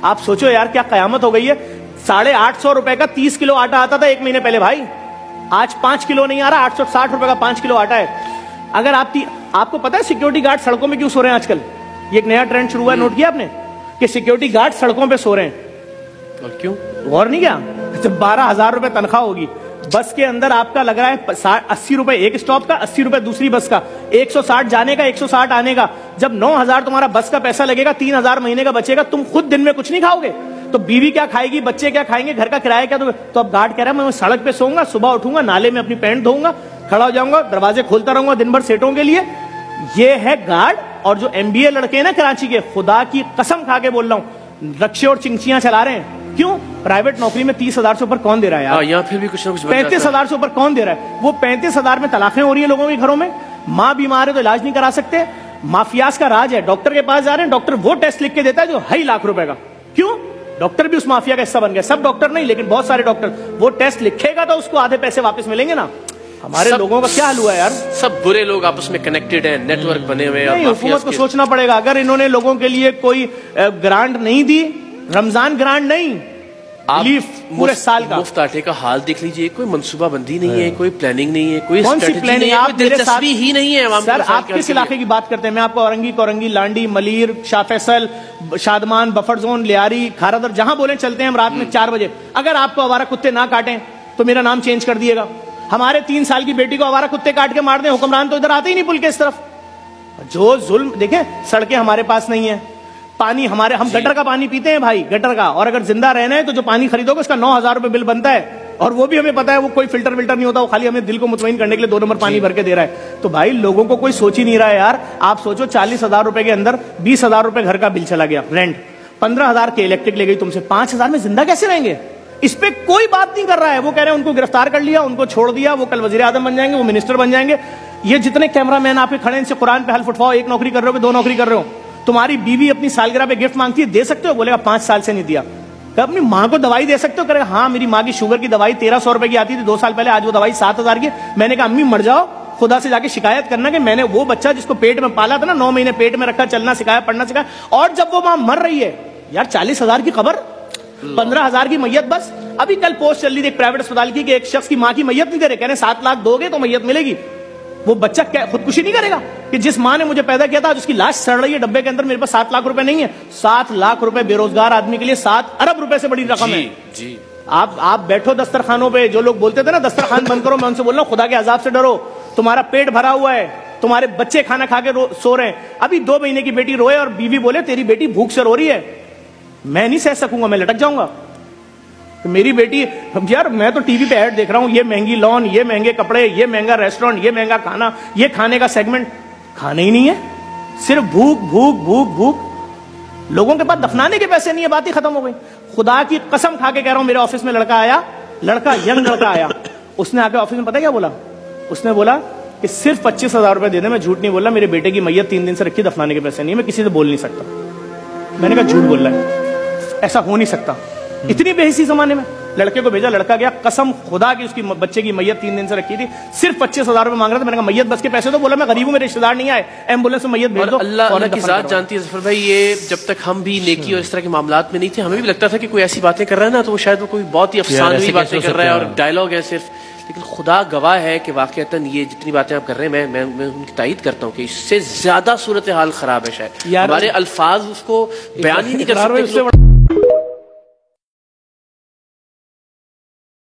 آپ سوچو یار کیا قیامت ہو گئی ہے. 850 روپے کا 30 کلو آٹا آتا تھا 1 مہینے پہلے بھائی, آج 5 کلو نہیں آ رہا, 860 روپے کا 5 کلو آٹا ہے. اگر آپ کو پتا ہے سیکورٹی گارڈ سڑکوں میں کیوں سو رہے ہیں آج کل؟ یہ ایک نیا ٹرینڈ شروع ہوا ہے, نوٹ کیا آپ نے کہ سیکورٹی گارڈ سڑکوں پہ سو رہے ہیں؟ اور کیوں؟ غور نہیں کیا؟ جب 12,000 روپے تنخواہ ہوگی, بس کے اندر آپ کا لگ رہا ہے 80 روپے ایک اسٹاپ کا, 80 روپے دوسری بس کا, 160 جانے کا 160 آنے کا, جب 9,000 تمہارا بس کا پیسہ لگے گا, 3,000 مہینے کا بچے گا, تم خود دن میں کچھ نہیں کھاؤ گے تو بیوی کیا کھائے گی, بچے کیا کھائیں گے, گھر کا کرایہ کیا؟ تو اب گارڈ کہہ رہا ہے میں سڑک پہ سوؤں گا, صبح اٹھوں گا, نالے میں اپنی پینٹ دھوؤں گا, کھڑا ہو جاؤں گا, دروازے کھولتا رہوں گا دن بھر سیٹوں کے لیے. یہ ہے گارڈ. اور جو MBA لڑکے ہیں نا کراچی کے, خدا کی قسم کھا کے بول رہا ہوں, رکشے اور چنچیاں چلا رہے ہیں. کیوں؟ پرائیویٹ نوکری میں 30,000 سے اوپر کون دے رہا ہے یار؟ یہاں پھر بھی کچھ نہ کچھ 35,000 سے اوپر کون دے رہا ہے؟ وہ 35,000 میں طلاقیں ہو رہی ہیں لوگوں کے گھروں میں, ماں بیمار ہے تو علاج نہیں کرا سکتے, مافیاز کا راج ہے. ڈاکٹر کے پاس جا رہے ہیں, ڈاکٹر وہ ٹیسٹ لکھ کے دیتا ہے جو 2.5 لاکھ روپے کا. کیوں؟ ڈاکٹر بھی اس مافیا کا حصہ بن گیا. سب ڈاکٹر نہیں لیکن بہت سارے ڈاکٹر. وہ ٹیسٹ لکھے گا تو اس کو آدھے پیسے واپس ملیں گے نا. ہمارے لوگوں کا کیا حال ہوا ہے یار؟ سب برے لوگ آپس میں کنیکٹڈ ہیں, نیٹ ورک بنے ہوئے ہیں. حکومت کو سوچنا پڑے گا. اگر انہوں نے لوگوں کے لیے کوئی گرانٹ نہیں دی, رمضان گرانٹ نہیں, پورے سال کا مفت آٹے کا حال دیکھ لیجئے, کوئی منصوبہ بندی نہیں ہے, کوئی پلاننگ نہیں ہے, کوئی اسٹریٹجی نہیں ہے, کوئی دلچسپی ہی نہیں ہے. سر آپ کس علاقے کی بات کرتے ہیں؟ میں آپ کو اورنگی, کورنگی, لانڈی, ملیر, شاہ فیصل, شادمان, بفر زون, لیاری, کھارا در, جہاں بولیں چلتے ہیں ہم رات میں 4 بجے. اگر آپ کو آوارہ کتے نہ کاٹیں تو میرا نام چینج کر دیے گا. ہمارے 3 سال کی بیٹی کو آوارہ کتے کاٹ کے مار دیں, حکمران تو ادھر آتے ہی نہیں پل کے اس طرف. جو ظلم دیکھیں, سڑکیں ہمارے پاس نہیں ہیں, پانی ہمارے, ہم گٹر کا پانی پیتے ہیں بھائی, گٹر کا. اور اگر زندہ رہنا ہے تو جو پانی خریدو گے اس کا 9,000 روپے بل بنتا ہے, اور وہ بھی ہمیں پتا ہے وہ کوئی فلٹر نہیں ہوتا, وہ خالی ہمیں دل کو مطمئن کرنے کے لیے 2 نمبر پانی بھر کے دے رہا ہے. تو بھائی لوگوں کو کوئی سوچ ہی نہیں رہا ہے یار. آپ سوچو 40,000 روپے کے اندر 20,000 روپے گھر کا بل چلا گیا, رینٹ 15,000 کے الیکٹرک لے گئی تم سے, 5,000 میں زندہ کیسے رہیں گے؟ اس پہ کوئی بات نہیں کر رہا ہے. وہ کہہ رہے ہیں ان کو گرفتار کر لیا, ان کو چھوڑ دیا, وہ کل وزیر اعظم بن جائیں گے, وہ منسٹر بن جائیں گے. یہ جتنے کیمرہ مین آپ کے کھڑے ہیں ان سے قرآن پہ حلف اٹھواؤ, 1 نوکری کر رہے ہو کہ 2 نوکری کر رہے ہو. تمہاری بیوی اپنی سالگرہ پہ گفٹ مانگتی ہے, دے سکتے ہو؟ بولے گا 5 سال سے نہیں دیا. کہ اپنی ماں کو دوائی دے سکتے ہو؟ کرے گا ہاں میری ماں کی شوگر کی دوائی 1,300 روپے کی آتی تھی 2 سال پہلے, آج وہ دوائی 7,000 کی. میں نے کہا امی مر جاؤ, خدا سے جا کے شکایت کرنا کہ میں نے وہ بچہ جس کو پیٹ میں پالا تھا نا, 9 مہینے پیٹ میں رکھا, چلنا سکھایا, پڑھنا سکھایا, اور جب وہ ماں مر رہی ہے یار 40,000 کی قبر, 15,000 کی میت. بس ابھی کل پوسٹ چل رہی تھی ایک پرائیویٹ اسپتال کی کہ ایک شخص کی ماں کی میت نہیں دے رہے, کہہ رہے 7 لاکھ دو گے تو میت ملے گی. وہ بچہ خودکشی نہیں کرے گا کہ جس ماں نے مجھے پیدا کیا تھا جس کی لاش سڑ رہی ہے ڈبے کے اندر, میرے پاس 7 لاکھ روپے نہیں ہے. 7 لاکھ روپے بے روزگار آدمی کے لیے 7 ارب روپے سے بڑی رقم ہے. جی آپ بیٹھو دسترخوانوں پہ, جو لوگ بولتے تھے نا دسترخوان بند کرو, میں ان سے بول رہا ہوں خدا کے عذاب سے ڈرو. تمہارا پیٹ بھرا ہوا ہے, تمہارے بچے کھانا کھا کے سو رہے ہیں. ابھی 2 مہینے کی بیٹی روئے اور بیوی بولے تیری بیٹی بھوک سے رو رہی ہے, میں نہیں سہ سکوں گا, میں لٹک جاؤں گا. میری بیٹی, یار میں تو ٹی وی پہ ایڈ دیکھ رہا ہوں, یہ مہنگی لون, یہ مہنگے کپڑے, یہ مہنگا ریسٹورینٹ, یہ مہنگا کھانا, یہ کھانے کا سیگمنٹ. کھانا ہی نہیں ہے, صرف بھوک بھوک بھوک بھوک. لوگوں کے پاس دفنانے کے پیسے نہیں ہے, بات ہی ختم ہو گئی. خدا کی قسم کھا کے کہہ رہا ہوں, میرے آفس میں لڑکا آیا, ینگ لڑکا آیا, اس نے آ کے آفس میں پتا کیا بولا؟ اس نے بولا کہ صرف 25,000 روپے دے دیں. میں جھوٹ نہیں بول رہا, میرے بیٹے کی میت 3 دن سے رکھی, دفنانے کے پیسے نہیں ہے, میں کسی سے بول نہیں سکتا. میں نے کہا جھوٹ بول رہا ہے, ایسا ہو نہیں سکتا. اتنی بے حسی زمانے میں لڑکے کو بھیجا, لڑکا گیا, قسم خدا کی اس کی بچے کی میت 3 دن سے رکھی تھی, صرف 25,000 روپے مانگ رہا تھا. میں نے کہا میت بس کے پیسے تو, بولا میں غریب ہوں, میرے رشتے دار نہیں آئے, ایمبولینس میں میت بھیج دو. اللہ کی ذات جانتی ہے ظفر بھائی, یہ جب تک ہم بھی نیکی اور اس طرح کے معاملات میں نہیں تھے, ہمیں بھی لگتا تھا کہ کوئی ایسی باتیں کر رہا ہے نا تو وہ شاید وہ کوئی بہت ہی افسانوی باتیں کر رہا ہے اور ڈائلاگ ہے صرف. لیکن خدا گواہ ہے کہ واقعتاً یہ جتنی باتیں آپ کر رہے ہیں میں ان کی تائید کرتا ہوں کہ اس سے زیادہ صورتحال خراب ہے. شاید ہمارے الفاظ اس کو بیان ہی نہیں کر سکتے.